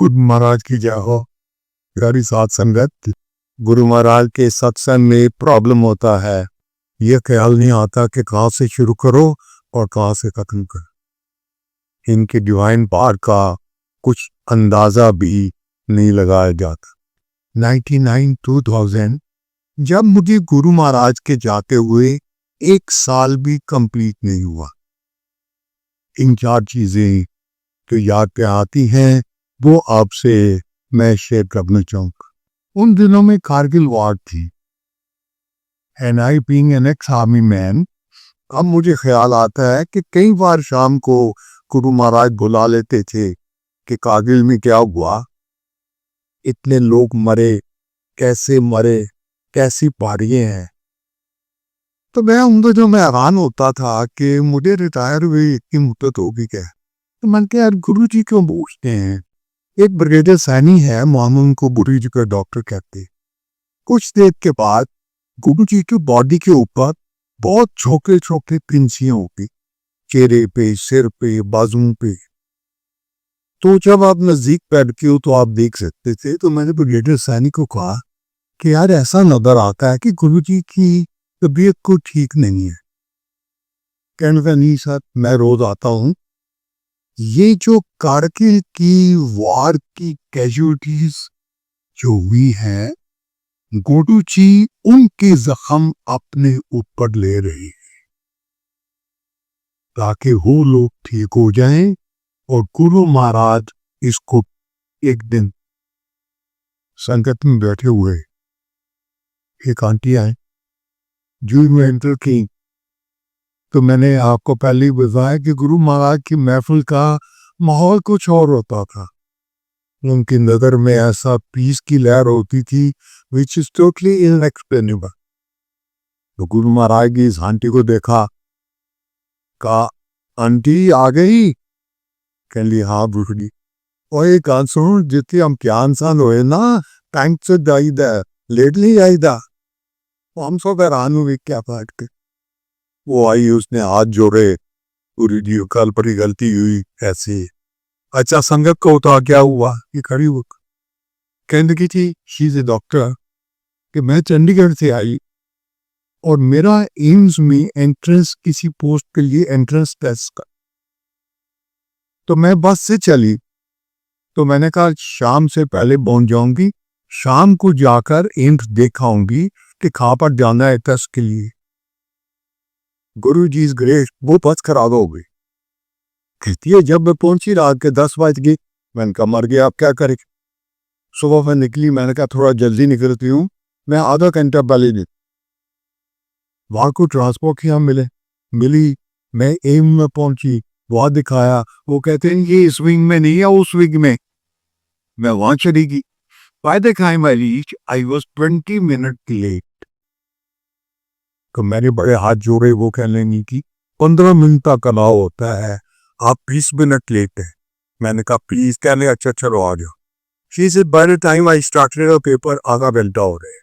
गुरु महाराज की जय हो। प्यारी साथ संगत, गुरु महाराज के सत्संग में प्रॉब्लम होता है, यह ख्याल नहीं आता कि कहाँ से शुरू करो और कहाँ से खत्म करो। इनके डिवाइन पावर का कुछ अंदाजा भी नहीं लगाया जाता। 99-2000 जब मुझे गुरु महाराज के जाते हुए 1 साल भी कंप्लीट नहीं हुआ, इन 4 चीजें तो याद पे आती हैं, वो आपसे मैं शेयर करना चाहूँगा। उन दिनों में कारगिल वॉर थी and I being an ex army man, अब मुझे ख्याल आता है कि कई बार शाम को गुरु महाराज बुला लेते थे कि कारगिल में क्या हुआ, इतने लोग मरे, कैसी पारियां हैं। तो मैं उन दिनों में हैरान होता था कि मुझे रिटायर हुई इतनी मुद्दत होगी क्या। तो मैंने कहा यार गुरु जी क्यों पूछते हैं। एक ब्रिगेडियर सैनी है, मोहम्मद को गुरु जी का डॉक्टर कहते। कुछ देर के बाद गुरु जी की बॉडी के ऊपर बहुत छोटे छोटे पिंसियां होगी, चेहरे पे, सिर पे, बाजुओं पे। तो जब आप नजदीक बैठते हो तो आप देख सकते थे। तो मैंने ब्रिगेडियर सैनी को कहा कि यार ऐसा नजर आता है कि गुरु जी की तबीयत को ठीक नहीं है। कहने लगा नहीं सर, मैं रोज आता हूँ। ये जो कारगिल की वॉर की कैजुअलिटीज जो हुई है, गुरु जी उनके जख्म अपने ऊपर ले रहे हैं ताकि वो लोग ठीक हो जाएं। और गुरु महाराज इसको एक दिन संगत में बैठे हुए एक आंटी आए, जो में एंटर की। तो मैंने आपको पहले ही बताया कि गुरु महाराज की महफिल का माहौल कुछ और होता था। उनकी नजर में ऐसा पीस की लहर होती थी विच इज टोटली इनएक्सप्लेनेबल। तो गुरु महाराज की इस आंटी को देखा, कहा आंटी आ गई। कह ली हाँ बुढ़ी। और एक सुन, जितनी हम क्या इंसान हुए ना, टैंक से जाइदा लेट नहीं जाइदा। हम सब हैरान हुए क्या बात के। वो आई, उसने हाथ जोड़े, पूरी जी कल बड़ी गलती हुई ऐसे। अच्छा संगत को तो क्या हुआ, ये खड़ी हो कहने की थी शी इज ए डॉक्टर कि मैं चंडीगढ़ से आई और मेरा एम्स में एंट्रेंस किसी पोस्ट के लिए एंट्रेंस टेस्ट का। तो मैं बस से चली, तो मैंने कहा शाम से पहले पहुंच जाऊंगी, शाम को जाकर एम्स देखाऊंगी कि कहाँ पर जाना है टेस्ट के लिए। गुरु जी इज ग्रेट, वो बस खराब हो गई। कहती है जब मैं पहुंची रात के 10 बज गए। मैंने कहा मर गया, आप क्या करें। सुबह में निकली, मैंने कहा थोड़ा जल्दी निकलती हूँ, मैं आधा घंटा पहले निकली। वहां को ट्रांसपोर्ट की हम मिली, मैं एम में पहुंची, वहां दिखाया, वो कहते हैं ये इस विंग में नहीं है, उस विंग में। मैं वहां चली गई। By the time I reach, I was 20 minute late. तो मैंने बड़े हाथ जोड़े, वो कहने लगी कि 15 मिनट का अलाउ होता है, आप 20 मिनट लेट है। मैंने कहा प्लीज, कहने अच्छा चलो आ जाओ। She said bye the time I started a paper, आधा घंटा हो रहे।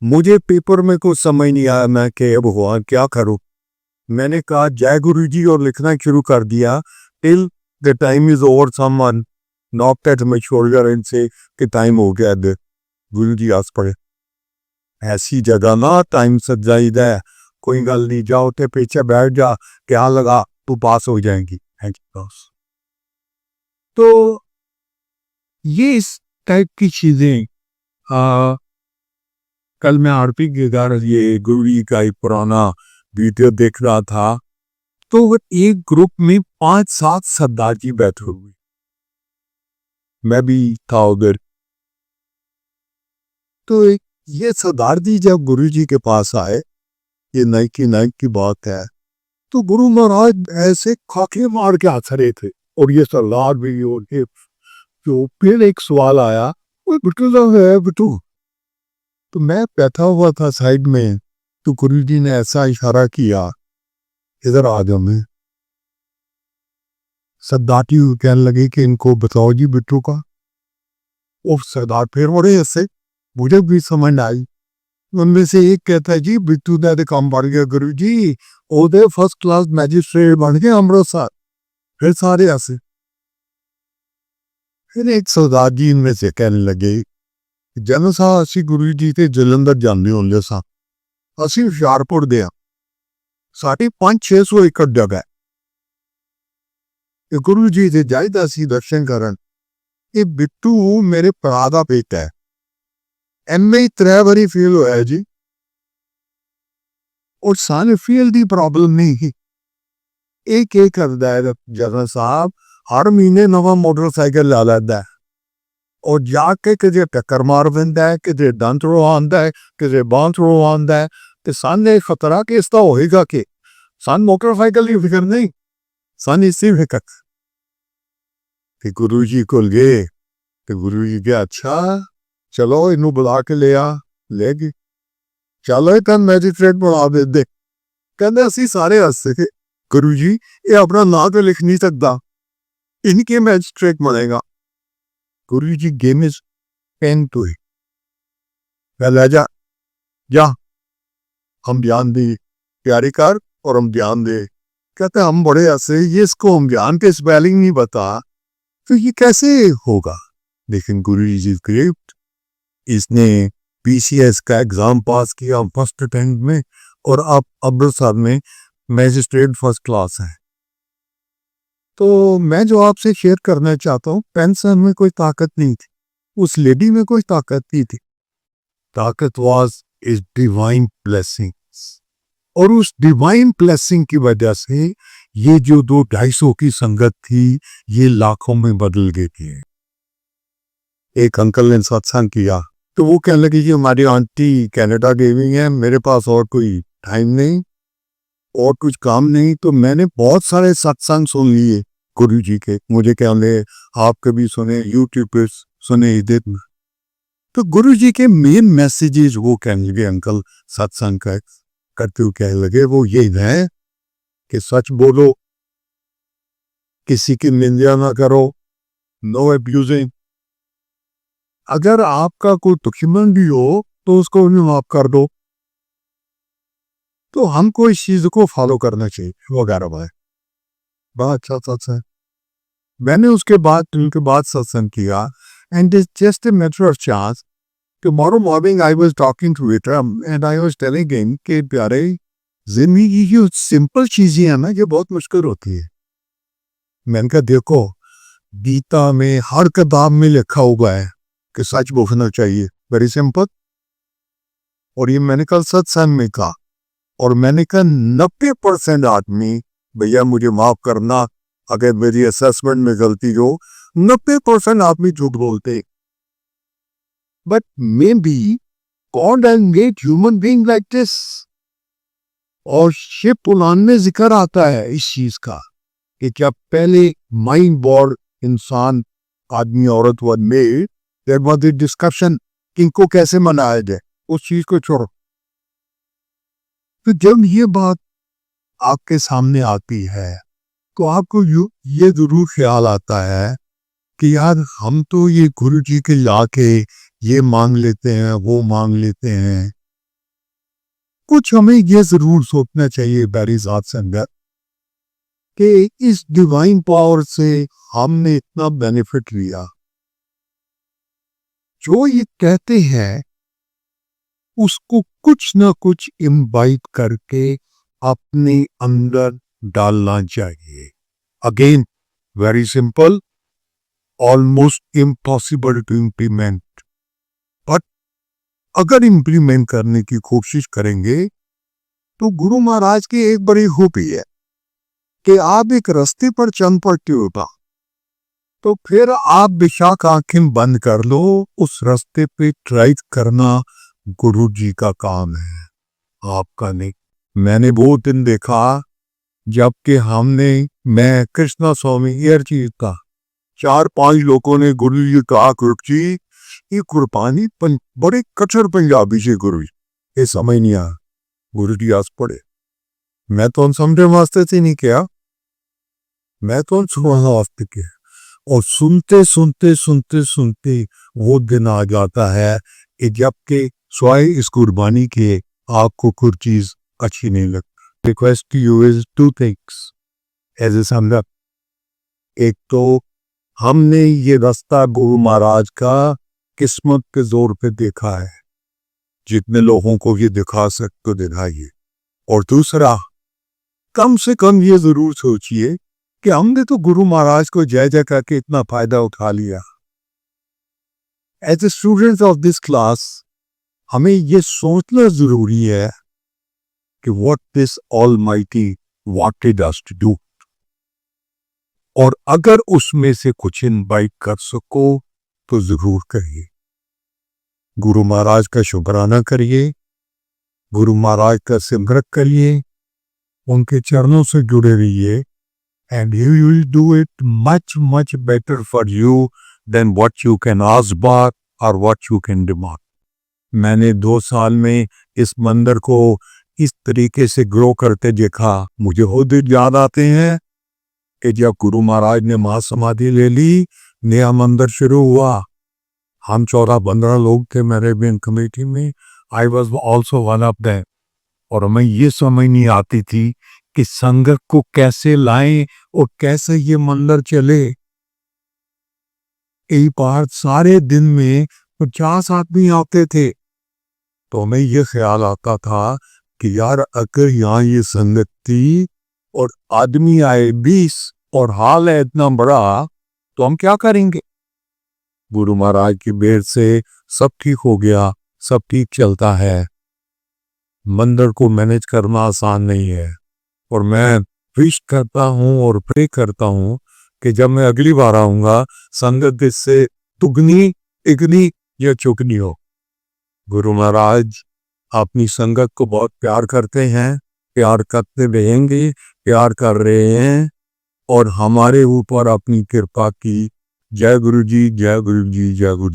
मुझे पेपर में कुछ समझ नहीं आया, मैं कि भगवान क्या करूं। मैंने कहा जय गुरु जी और लिखना शुरू कर दिया। Till the time is over, someone knocked at my shoulder and से कि टाइम हो गया। गुरु जी हंस पड़े, ऐसी जगह ना टाइम सज जाइदा है, कोई गल नहीं, जाओ ते पीछे बैठ जा, क्या लगा तू पास हो जाएगी। तो ये इस टाइप की चीजें, कल मैं आरपी के घर ये गुरु जी का एक पुराना वीडियो देख रहा था। तो एक ग्रुप में 5-7 सरदार जी बैठे हुए, मैं भी था उधर। तो ये सरदार जी जब गुरु जी के पास आए, ये नाइक की बात है, तो गुरु महाराज ऐसे खाके मार के हंस रहे थे और ये सरदार भी। और ये तो फिर एक सवाल आया, वो बिटू है बिटू। तो मैं बैठा हुआ था साइड में, तो गुरु जी ने ऐसा इशारा किया, इधर आ जाओ। मैं सरदार जी कहने लगे कि इनको बताओ जी बिट्टू का। और सरदार फिर बड़े ऐसे, मुझे भी समझ आई। उनमें से एक कहता है जी बिट्टू ने काम बढ़ गया गुरु जी, ओदे फर्स्ट क्लास मैजिस्ट्रेट बन गए अमृतसर। फिर सारे ऐसे फिर एक सरदार जी इनमें से कहने लगे, जन सा असी गुरु जी ते जलंधर जाने होंगे सा, असी हुशियारपुर दे साढ़े 500-600 एकड़ जगह है, गुरु जी से जायदा सी दर्शन करन। ये बिट्टू मेरे भरा दा बेटा है, एमए 3 बारी फेल होया जी, और सारे फेल दी प्रॉब्लम नहीं ही। एक करदा है जनरल साहब, हर महीने नवा मोटरसाइकिल ला लैंदा है और जाके किते टक्कर मार दिंदा है, किते दंत रोआंदा है, किते बांह रोआंदा है। ते सानू खतरा कि इसदा होएगा कि सान मोटरसाइकिल की फिक्र नहीं, सान इसी फिक्र। ते गुरु जी कोल गए ते गुरु जी के अच्छा चलो इनू बुला के ले आ, ले गए। चलो तन मैजिस्ट्रेट बना दे। कहते असी सारे हस्से थे, गुरु जी ये अपना नाम तो लिख नहीं सकता, इनके मैजिस्ट्रेट बनेगा। गुरु जी गेम इज पेन टू ही, जा जा हम ध्यान दे प्यारी कर और हम ध्यान दे। कहते हम बड़े हंसे, ये इसको हम ध्यान के स्पेलिंग नहीं बता तो ये कैसे होगा। लेकिन गुरु जी ग्रेट, इसने पीसीएस का एग्जाम पास किया फर्स्ट अटेम्प्ट में और अब अमृतसर में मैजिस्ट्रेट फर्स्ट क्लास है। तो मैं जो आपसे शेयर करना चाहता हूँ, पेंशन में कोई ताकत नहीं थी, उस लेडी में कोई ताकत नहीं थी, ताकत वाज इज डिवाइन ब्लेसिंग्स। और उस डिवाइन ब्लेसिंग की वजह से ये जो 200-250 की संगत थी ये लाखों में बदल गई थी। एक अंकल ने सत्संग किया तो वो कहने लगे कि हमारी आंटी कनाडा गई हुई है, मेरे पास और कोई टाइम नहीं और कुछ काम नहीं, तो मैंने बहुत सारे सत्संग सुन लिए गुरु जी के। मुझे कहने आपके भी सुने, यूट्यूब पे सुने इधर। तो गुरु जी के मेन मैसेजेस वो कहने लगे अंकल सत्संग करते हुए कहने लगे वो ये है कि सच बोलो, किसी की निंदा ना करो, नो एब्यूजिंग। अगर आपका कोई दुश्मन भी हो तो उसको भी माफ कर दो। तो हमको इस चीज को फॉलो करना चाहिए वगैरह वगैरह। बड़ा अच्छा सत्संग। मैंने उसके बाद सत्संग किया and it's just a matter of chance. Tomorrow morning I was talking to Vikram and I was telling him कि प्यारे जिंदगी की सिंपल चीजें हैं ना ये बहुत मुश्किल होती है। मैंने कहा देखो गीता में हर किताब में लिखा हुआ है कि सच बोलना चाहिए, वेरी सिंपल। और ये मैंने कल सत्संग में कहा और मैंने कहा 90% आदमी, भैया मुझे माफ करना अगर मेरी असेसमेंट में गलती हो, 90% आदमी झूठ बोलते। But may be God has made human being like this. और शिव पुराण में जिक्र आता है इस चीज का कि जब पहले माइंड बॉर्ड इंसान आदमी औरत were made, there was a discussion किनको कैसे मनाया जाए, उस चीज को छोड़ो। तो जब ये बात आपके सामने आती है तो आपको ये जरूर ख्याल आता है कि यार हम तो ये गुरु जी के लाके ये मांग लेते हैं, वो मांग लेते हैं। कुछ हमें ये जरूर सोचना चाहिए बैरी साथ संगत कि इस डिवाइन पावर से हमने इतना बेनिफिट लिया। जो ये कहते हैं उसको कुछ ना कुछ इम्बाइब करके अपने अंदर डालना चाहिए। Again very simple, almost impossible to implement, but अगर इम्प्लीमेंट करने की कोशिश करेंगे तो गुरु महाराज की एक बड़ी खूबी है कि आप एक रास्ते पर चल पड़ते होगा तो फिर आप बेशक आंखें बंद कर लो, उस रास्ते पे ट्राई करना गुरु जी का काम है, आपका नहीं। मैंने वो दिन देखा जबकि मैं कृष्णा स्वामी एयर चीज का 4-5 लोगों ने गुरु जी कहा गुरु जी ये कुर्बानी बड़े कठोर पंजाबी से गुरु जी ये समझ नहीं आया। गुरु जी हंस पड़े। मैं तो समझे वास्ते से नहीं किया, मैं तो सुनने वास्ते किया। और सुनते सुनते सुनते सुनते वो दिन आ जाता है कि जबकि स्वाय इस कुर्बानी के आपको कुछ चीज अच्छी नहीं लगती। Request to you is 2 things as a sangat. एक तो हमने ये रास्ता गुरु महाराज का किस्मत के जोर पे देखा है। जितने लोगों को ये दिखा सकते दिखाइए। और दूसरा, कम से कम ये जरूर सोचिए कि हमने तो गुरु महाराज को जय जय करके इतना फायदा उठा लिया। As a student of this class हमें ये सोचना जरूरी है कि what this almighty wanted us to do, और अगर उसमें से कुछ इनवाइट कर सको तो जरूर करिए। गुरु महाराज का शुक्राना करिए, गुरु महाराज का सिमरन करिए, उनके चरणों से जुड़े रहिए, and he will do it much better for you than what you can ask for or what you can demand. मैंने 2 साल में इस मंदिर को इस तरीके से ग्रो करते देखा। मुझे वो दिन याद आते हैं कि जब गुरु महाराज ने महासमाधि ले ली, नया मंदिर शुरू हुआ। हम 14-15 लोग थे मेरे मेन कमेटी में। I was also one of them. और हमें ये समझ नहीं आती थी कि संगत को कैसे लाएं और कैसे ये मंदिर चले। एक बार सारे दिन में 50 आदमी आते थे, तो हमें ये ख्याल आता था कि यार अगर यहाँ ये संगत थी और आदमी आए 20 और हाल है इतना बड़ा, तो हम क्या करेंगे। गुरु महाराज की मेहर से सब ठीक हो गया, सब ठीक चलता है। मंदिर को मैनेज करना आसान नहीं है, और मैं विश करता हूँ और प्रे करता हूँ कि जब मैं अगली बार आऊँगा संगत इससे दुगनी इगनी या चुगनी हो। गुरु महाराज अपनी संगत को बहुत प्यार करते हैं, प्यार करते रहेंगे, प्यार कर रहे हैं, और हमारे ऊपर अपनी कृपा की। जय गुरु जी, जय गुरु जी, जय गुरु जी।